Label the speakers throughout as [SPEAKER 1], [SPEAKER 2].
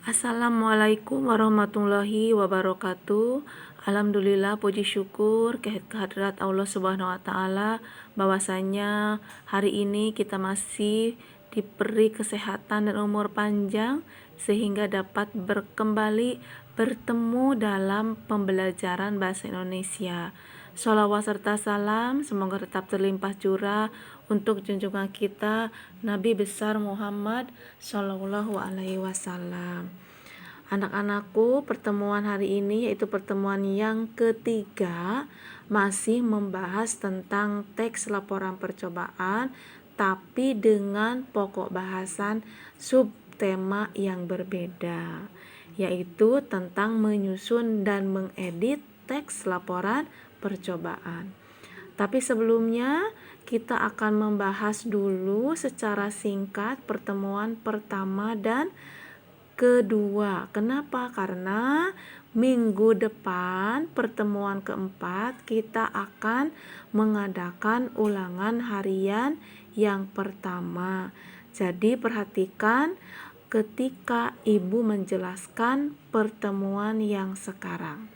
[SPEAKER 1] Assalamualaikum warahmatullahi wabarakatuh. Alhamdulillah, puji syukur kehadirat Allah Subhanahu wa taala bahwasanya hari ini kita masih diberi kesehatan dan umur panjang sehingga dapat bertemu dalam pembelajaran bahasa Indonesia. Sholawat serta salam semoga tetap terlimpah curah untuk junjungan kita Nabi besar Muhammad Shallallahu Alaihi Wasallam. Anak-anakku, pertemuan hari ini yaitu pertemuan yang ketiga masih membahas tentang teks laporan percobaan tapi dengan pokok bahasan subtema yang berbeda, yaitu tentang menyusun dan mengedit teks laporan percobaan. Tapi sebelumnya kita akan membahas dulu secara singkat pertemuan pertama dan kedua. Kenapa? Karena minggu depan pertemuan keempat kita akan mengadakan ulangan harian yang pertama. Jadi perhatikan ketika ibu menjelaskan pertemuan yang sekarang.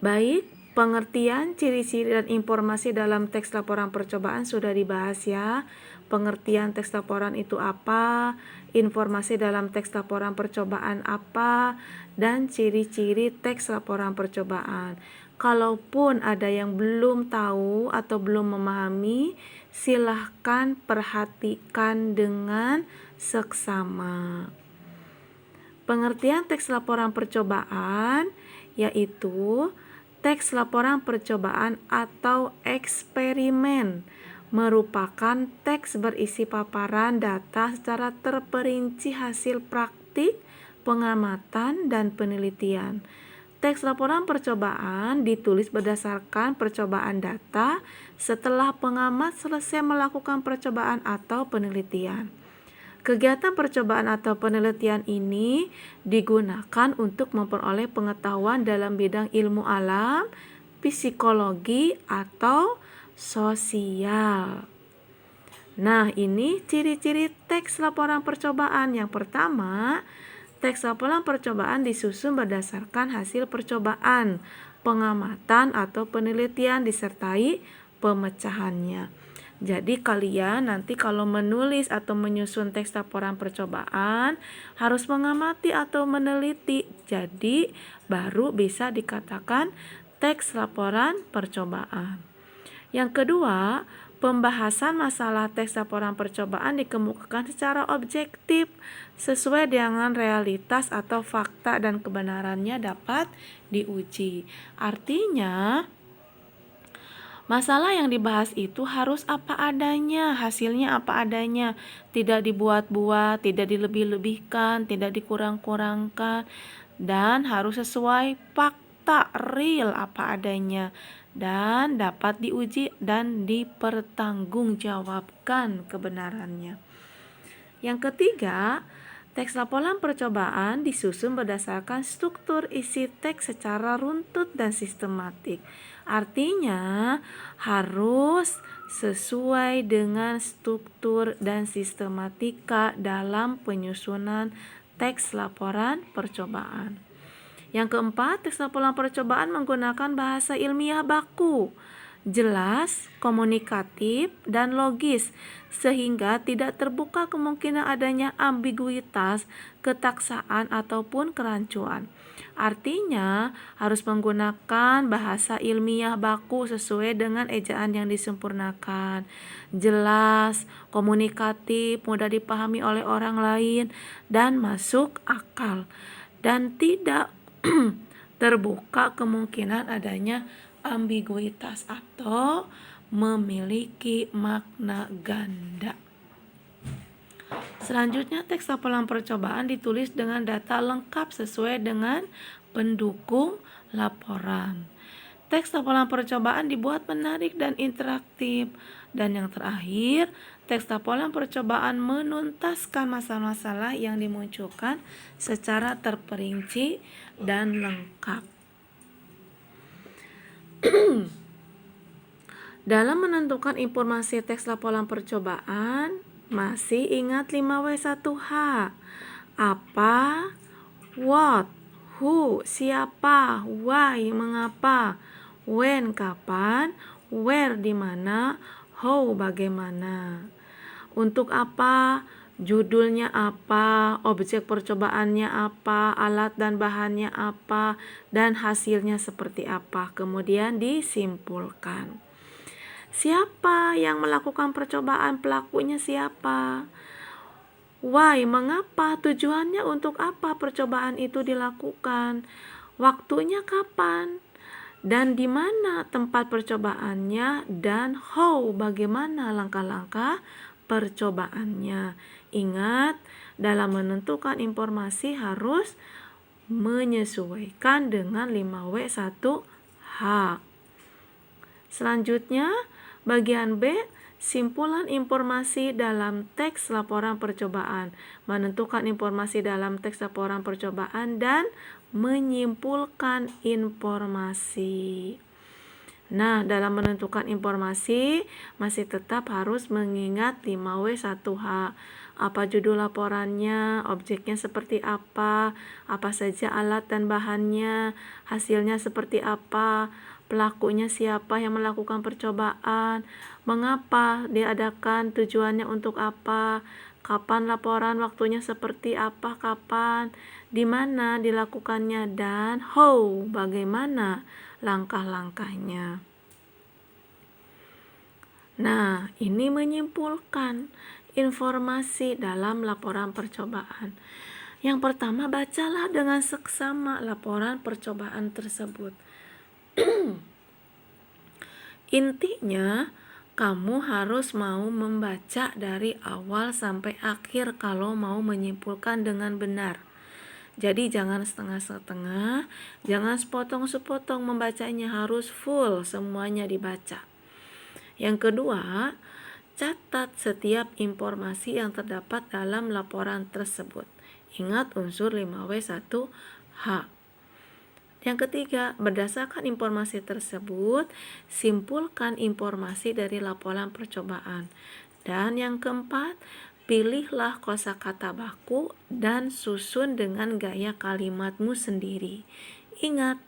[SPEAKER 1] Baik, pengertian, ciri-ciri, dan informasi dalam teks laporan percobaan sudah dibahas ya. Pengertian teks laporan itu apa, informasi dalam teks laporan percobaan apa, dan ciri-ciri teks laporan percobaan. Kalaupun ada yang belum tahu atau belum memahami, silahkan perhatikan dengan seksama. Pengertian teks laporan percobaan yaitu teks laporan percobaan atau eksperimen merupakan teks berisi paparan data secara terperinci hasil praktik, pengamatan, dan penelitian. Teks laporan percobaan ditulis berdasarkan percobaan data setelah pengamat selesai melakukan percobaan atau penelitian. Kegiatan percobaan atau penelitian ini digunakan untuk memperoleh pengetahuan dalam bidang ilmu alam, psikologi, atau sosial. Nah, ini ciri-ciri teks laporan percobaan. Yang pertama, teks laporan percobaan disusun berdasarkan hasil percobaan, pengamatan atau penelitian disertai pemecahannya. Jadi kalian nanti kalau menulis atau menyusun teks laporan percobaan harus mengamati atau meneliti. Jadi baru bisa dikatakan teks laporan percobaan. Yang kedua, pembahasan masalah teks laporan percobaan dikemukakan secara objektif sesuai dengan realitas atau fakta dan kebenarannya dapat diuji. Artinya masalah yang dibahas itu harus apa adanya, hasilnya apa adanya, tidak dibuat-buat, tidak dilebih-lebihkan, tidak dikurang-kurangkan, dan harus sesuai fakta real apa adanya, dan dapat diuji dan dipertanggungjawabkan kebenarannya. Yang ketiga, teks laporan percobaan disusun berdasarkan struktur isi teks secara runtut dan sistematik. Artinya harus sesuai dengan struktur dan sistematika dalam penyusunan teks laporan percobaan. Yang keempat, teks laporan percobaan menggunakan bahasa ilmiah baku, jelas, komunikatif, dan logis, sehingga tidak terbuka kemungkinan adanya ambiguitas, ketaksaan, ataupun kerancuan. Artinya, harus menggunakan bahasa ilmiah baku sesuai dengan ejaan yang disempurnakan, jelas, komunikatif, mudah dipahami oleh orang lain, dan masuk akal, dan tidak terbuka kemungkinan adanya ambiguitas atau memiliki makna ganda. Selanjutnya, teks laporan percobaan ditulis dengan data lengkap sesuai dengan pendukung laporan. Teks laporan percobaan dibuat menarik dan interaktif. Dan yang terakhir, teks laporan percobaan menuntaskan masalah-masalah yang dimunculkan secara terperinci dan lengkap. Dalam menentukan informasi teks laporan percobaan, Masih ingat 5W1H? Apa? What? Who? Siapa? Why? Mengapa? When? Kapan? Where? Di mana? How? Bagaimana? Untuk apa? Judulnya apa? Objek percobaannya apa? Alat dan bahannya apa? Dan hasilnya seperti apa? Kemudian disimpulkan. Siapa yang melakukan percobaan? Pelakunya siapa? Why? Mengapa? Tujuannya untuk apa percobaan itu dilakukan? Waktunya kapan? Dan di mana tempat percobaannya? Dan how? Bagaimana langkah-langkah percobaannya? Ingat, dalam menentukan informasi harus menyesuaikan dengan 5W1H. Selanjutnya, bagian B, simpulan informasi dalam teks laporan percobaan. Menentukan informasi dalam teks laporan percobaan dan menyimpulkan informasi. Nah, dalam menentukan informasi masih tetap harus mengingat 5W1H. Apa judul laporannya, objeknya seperti apa saja alat dan bahannya, hasilnya seperti apa, pelakunya siapa yang melakukan percobaan, mengapa diadakan, tujuannya untuk apa, kapan laporan, waktunya seperti apa, kapan, di mana dilakukannya, dan how, bagaimana langkah-langkahnya. Nah, ini menyimpulkan informasi dalam laporan percobaan. Yang pertama, bacalah dengan seksama laporan percobaan tersebut. Intinya, kamu harus mau membaca dari awal sampai akhir kalau mau menyimpulkan dengan benar. Jadi jangan setengah-setengah, jangan sepotong-sepotong membacanya, harus full semuanya dibaca. Yang kedua, catat setiap informasi yang terdapat dalam laporan tersebut. Ingat unsur 5W1H. Yang ketiga, berdasarkan informasi tersebut, simpulkan informasi dari laporan percobaan. Dan yang keempat, pilihlah kosakata baku dan susun dengan gaya kalimatmu sendiri. Ingat,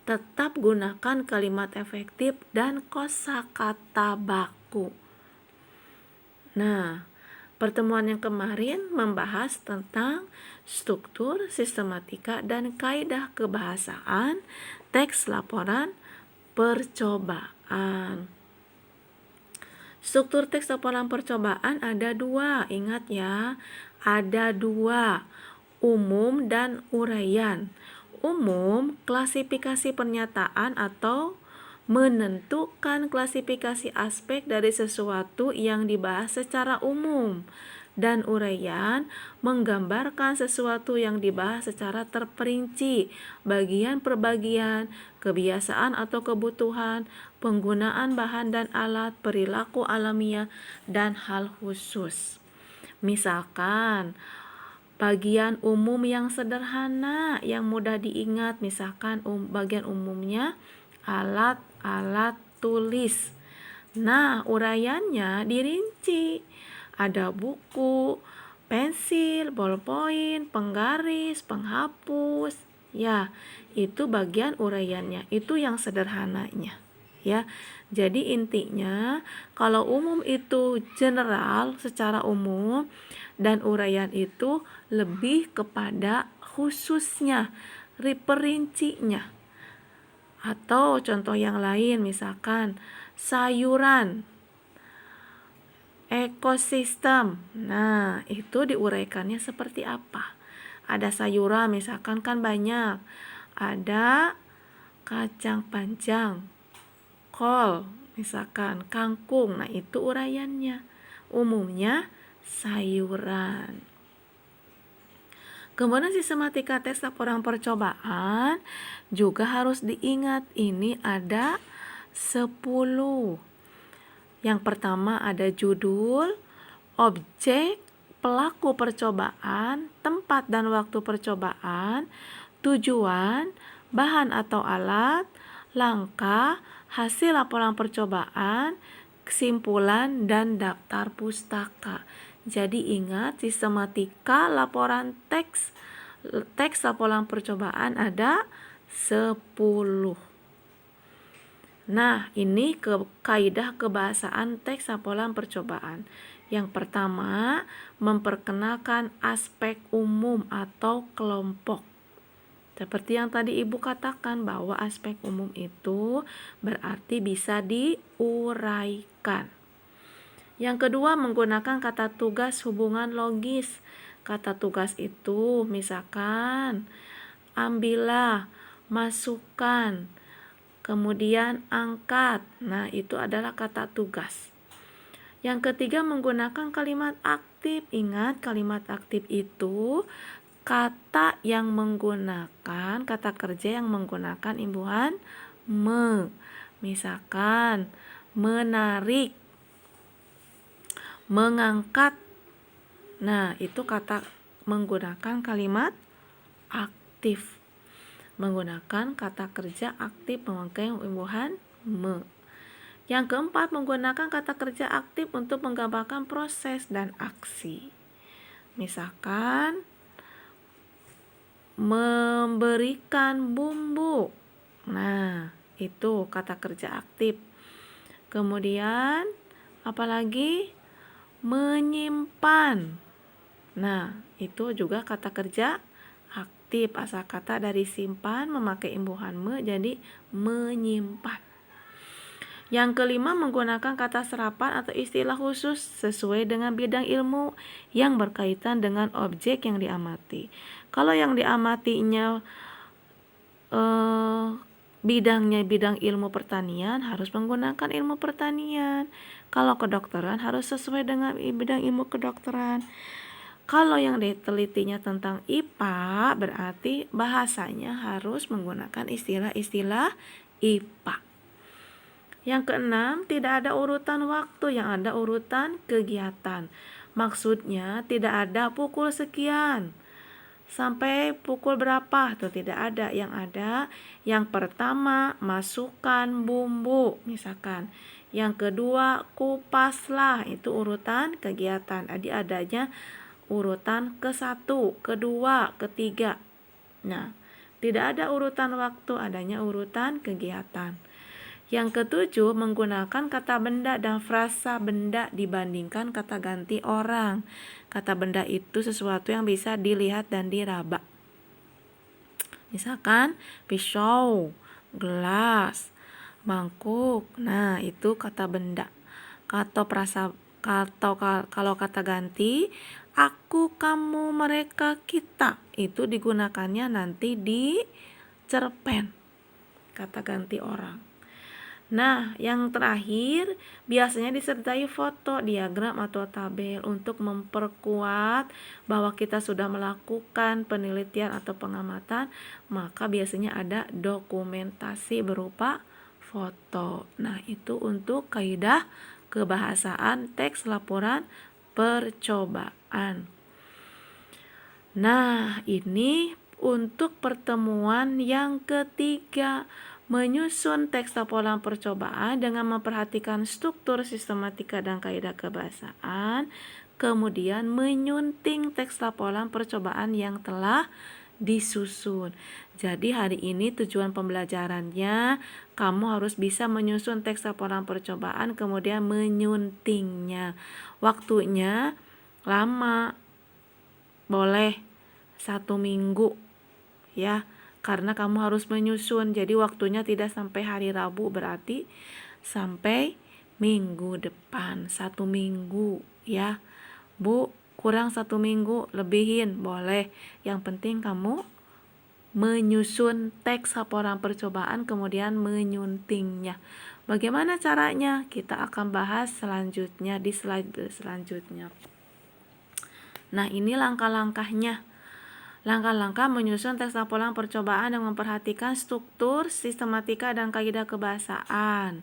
[SPEAKER 1] tetap gunakan kalimat efektif dan kosakata baku. Nah, pertemuan yang kemarin membahas tentang struktur, sistematika, dan kaidah kebahasaan teks laporan percobaan. Struktur teks laporan percobaan ada dua, ingat ya, ada dua, umum dan uraian. Umum, klasifikasi pernyataan atau menentukan klasifikasi aspek dari sesuatu yang dibahas secara umum. Dan uraian, menggambarkan sesuatu yang dibahas secara terperinci, bagian per bagian, kebiasaan atau kebutuhan, penggunaan bahan dan alat, perilaku alamiah, dan hal khusus. Misalkan, bagian umum yang sederhana yang mudah diingat, misalkan bagian umumnya alat-alat tulis. Nah, uraiannya dirinci. Ada buku, pensil, ballpoint, penggaris, penghapus. Ya, itu bagian uraiannya. Itu yang sederhananya. Ya. Jadi intinya kalau umum itu general secara umum dan uraian itu lebih kepada khususnya, perincinya. Atau contoh yang lain misalkan sayuran, ekosistem. Nah, itu diuraikannya seperti apa? Ada sayuran misalkan kan banyak. Ada kacang panjang, kol, misalkan kangkung. Nah, itu uraiannya. Umumnya sayuran. Kemudian sistematika teks laporan percobaan juga harus diingat. Ini ada 10. Yang pertama ada judul, objek, pelaku percobaan, tempat dan waktu percobaan, tujuan, bahan atau alat, langkah, hasil laporan percobaan, kesimpulan, dan daftar pustaka. Jadi ingat, sistematika laporan teks laporan percobaan ada 10. Nah, ini kaidah kebahasaan teks laporan percobaan. Yang pertama, memperkenalkan aspek umum atau kelompok. Seperti yang tadi Ibu katakan bahwa aspek umum itu berarti bisa diuraikan. Yang kedua, menggunakan kata tugas hubungan logis. Kata tugas itu misalkan ambillah, masukkan, kemudian angkat. Nah, itu adalah kata tugas. Yang ketiga, menggunakan kalimat aktif. Ingat, kalimat aktif itu kata yang menggunakan, kata kerja yang menggunakan imbuhan me. Misalkan menarik, mengangkat. Nah, itu kata menggunakan kalimat aktif. Menggunakan kata kerja aktif memakai imbuhan me. Yang keempat, menggunakan kata kerja aktif untuk menggambarkan proses dan aksi. Misalkan memberikan bumbu. Nah, itu kata kerja aktif. Kemudian apalagi menyimpan. Nah, itu juga kata kerja aktif. Asal kata dari simpan memakai imbuhan me jadi menyimpan. Yang kelima, menggunakan kata serapan atau istilah khusus sesuai dengan bidang ilmu yang berkaitan dengan objek yang diamati. Kalau yang diamatinya bidangnya bidang ilmu pertanian, harus menggunakan ilmu pertanian. Kalau kedokteran harus sesuai dengan bidang ilmu kedokteran. Kalau yang ditelitinya tentang IPA, berarti bahasanya harus menggunakan istilah-istilah IPA. Yang keenam, tidak ada urutan waktu, yang ada urutan kegiatan. Maksudnya tidak ada pukul sekian sampai pukul berapa, tuh tidak ada. Yang ada, yang pertama masukkan bumbu misalkan. Yang kedua kupaslah, itu urutan kegiatan. Jadi adanya urutan ke-1, kedua, ketiga. Nah, tidak ada urutan waktu, adanya urutan kegiatan. Yang ketujuh, menggunakan kata benda dan frasa benda dibandingkan kata ganti orang. Kata benda itu sesuatu yang bisa dilihat dan diraba. Misalkan pisau, gelas, mangkuk. Nah, itu kata benda. Kalau kata ganti, aku, kamu, mereka, kita, itu digunakannya nanti di cerpen. Kata ganti orang. Nah, yang terakhir biasanya disertai foto, diagram atau tabel untuk memperkuat bahwa kita sudah melakukan penelitian atau pengamatan, maka biasanya ada dokumentasi berupa foto. Nah, itu untuk kaidah kebahasaan teks laporan percobaan. Nah, ini untuk pertemuan yang ketiga, menyusun teks laporan percobaan dengan memperhatikan struktur, sistematika, dan kaidah kebahasaan, kemudian menyunting teks laporan percobaan yang telah disusun. Jadi hari ini tujuan pembelajarannya, kamu harus bisa menyusun teks laporan percobaan kemudian menyuntingnya. Waktunya lama, boleh 1 minggu ya, karena kamu harus menyusun. Jadi waktunya tidak sampai hari Rabu, berarti sampai minggu depan, 1 minggu ya. Bu, kurang 1 minggu, lebihin boleh. Yang penting kamu menyusun teks laporan percobaan kemudian menyuntingnya. Bagaimana caranya? Kita akan bahas selanjutnya di slide selanjutnya. Nah, ini langkah-langkahnya. Langkah-langkah menyusun teks laporan percobaan yang memperhatikan struktur, sistematika, dan kaidah kebahasaan.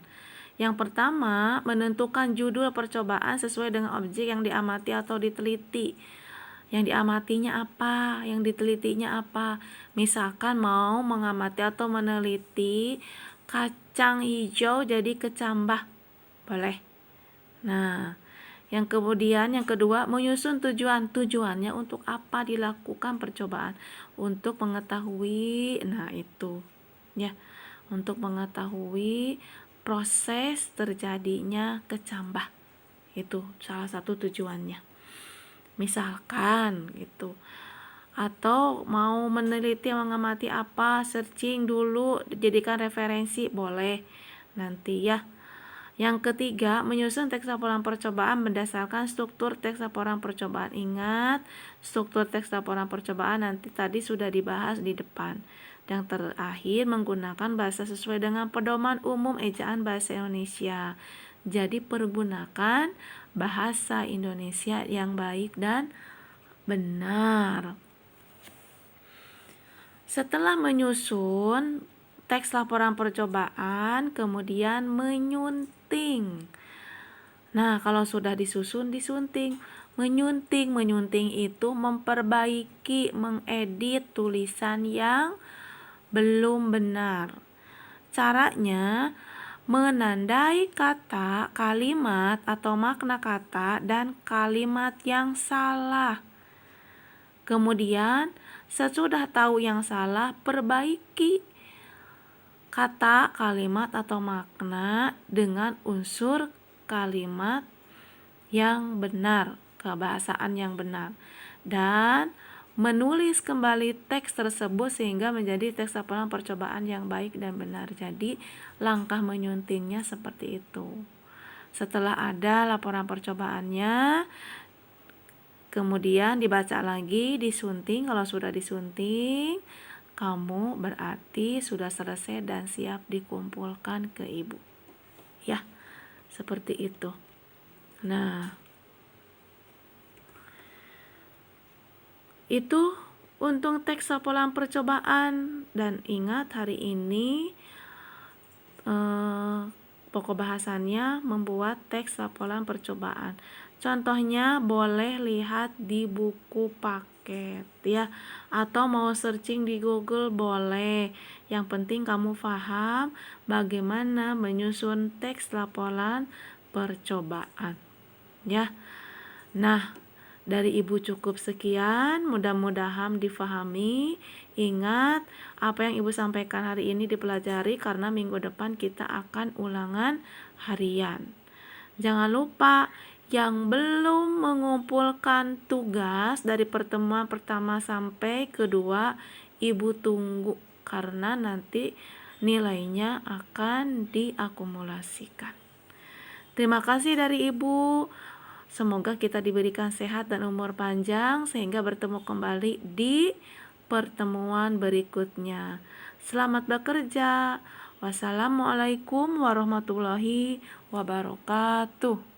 [SPEAKER 1] Yang pertama, menentukan judul percobaan sesuai dengan objek yang diamati atau diteliti. Yang diamatinya apa? Yang ditelitinya apa? Misalkan mau mengamati atau meneliti kacang hijau jadi kecambah. Boleh. Nah, Yang kedua, menyusun tujuan. Tujuannya untuk apa dilakukan percobaan? Untuk mengetahui, nah itu ya, untuk mengetahui proses terjadinya kecambah. Itu salah satu tujuannya. Misalkan gitu. Atau mau meneliti, mengamati apa, searching dulu, jadikan referensi, boleh nanti ya. Yang ketiga, menyusun teks laporan percobaan berdasarkan struktur teks laporan percobaan. Ingat, struktur teks laporan percobaan nanti tadi sudah dibahas di depan. Yang terakhir, menggunakan bahasa sesuai dengan pedoman umum ejaan bahasa Indonesia. Jadi pergunakan bahasa Indonesia yang baik dan benar. Setelah menyusun teks laporan percobaan, kemudian menyunting. Nah, kalau sudah disusun, disunting. Menyunting itu memperbaiki, mengedit tulisan yang belum benar. Caranya, menandai kata, kalimat atau makna kata dan kalimat yang salah. Kemudian, sesudah tahu yang salah, perbaiki kata, kalimat atau makna dengan unsur kalimat yang benar, kebahasaan yang benar, dan menulis kembali teks tersebut sehingga menjadi teks laporan percobaan yang baik dan benar. Jadi langkah menyuntingnya seperti itu. Setelah ada laporan percobaannya, kemudian dibaca lagi, disunting. Kalau sudah disunting, kamu berarti sudah selesai dan siap dikumpulkan ke ibu. Ya, seperti itu. Nah, itu untuk teks laporan percobaan. Dan ingat, hari ini pokok bahasannya membuat teks laporan percobaan. Contohnya boleh lihat di buku paket ya, atau mau searching di Google boleh. Yang penting kamu paham bagaimana menyusun teks laporan percobaan ya. Nah, dari ibu cukup sekian, mudah-mudahan difahami. Ingat, apa yang ibu sampaikan hari ini dipelajari karena minggu depan kita akan ulangan harian. Jangan lupa, yang belum mengumpulkan tugas dari pertemuan pertama sampai kedua, ibu tunggu karena nanti nilainya akan diakumulasikan. Terima kasih dari ibu. Semoga kita diberikan sehat dan umur panjang sehingga bertemu kembali di pertemuan berikutnya. Selamat bekerja. Wassalamualaikum warahmatullahi wabarakatuh.